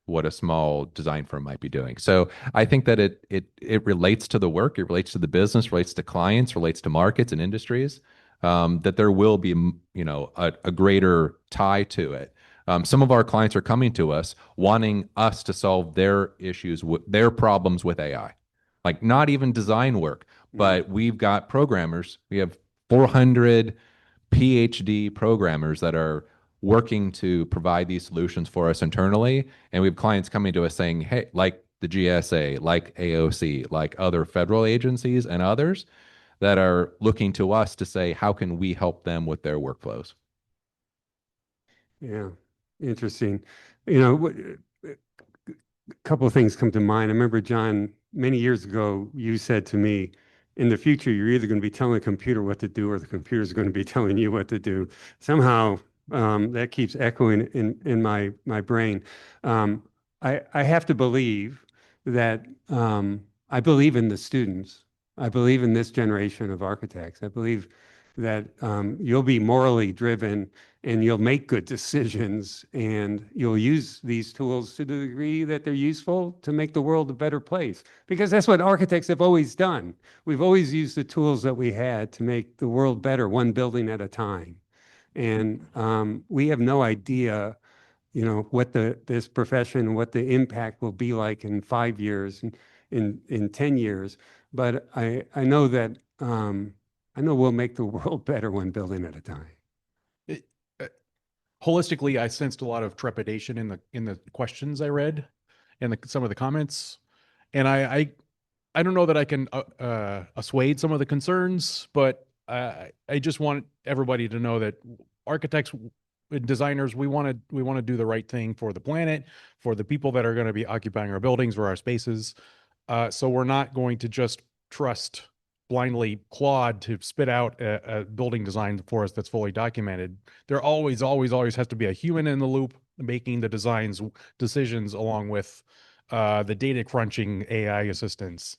what a small design firm might be doing. So I think that it relates to the work, it relates to the business, relates to clients, relates to markets and industries, that there will be, a greater tie to it. Some of our clients are coming to us wanting us to solve their issues, their problems with AI, like not even design work, but we've got programmers. We have 400 PhD programmers that are working to provide these solutions for us internally. And we have clients coming to us saying, hey, like the GSA, like AOC, like other federal agencies and others that are looking to us to say, how can we help them with their workflows? Yeah, interesting. A couple of things come to mind. I remember, John, many years ago, you said to me, in the future, you're either going to be telling the computer what to do or the computer is going to be telling you what to do. Somehow, that keeps echoing in my brain. I have to believe that I believe in the students. I believe in this generation of architects. I believe that you'll be morally driven and you'll make good decisions and you'll use these tools to the degree that they're useful to make the world a better place. Because that's what architects have always done. We've always used the tools that we had to make the world better, one building at a time. And we have no idea, what this profession, what the impact will be like in 5 years, in 10 years. But I know that we'll make the world better one building at a time. Holistically, I sensed a lot of trepidation in the questions I read and some of the comments, and I don't know that I can assuage some of the concerns, but I just want everybody to know that architects and designers, we want to do the right thing for the planet, for the people that are going to be occupying our buildings or our spaces. So we're not going to just trust blindly Claude to spit out a building design for us that's fully documented. There always has to be a human in the loop making the decisions along with the data crunching AI assistants.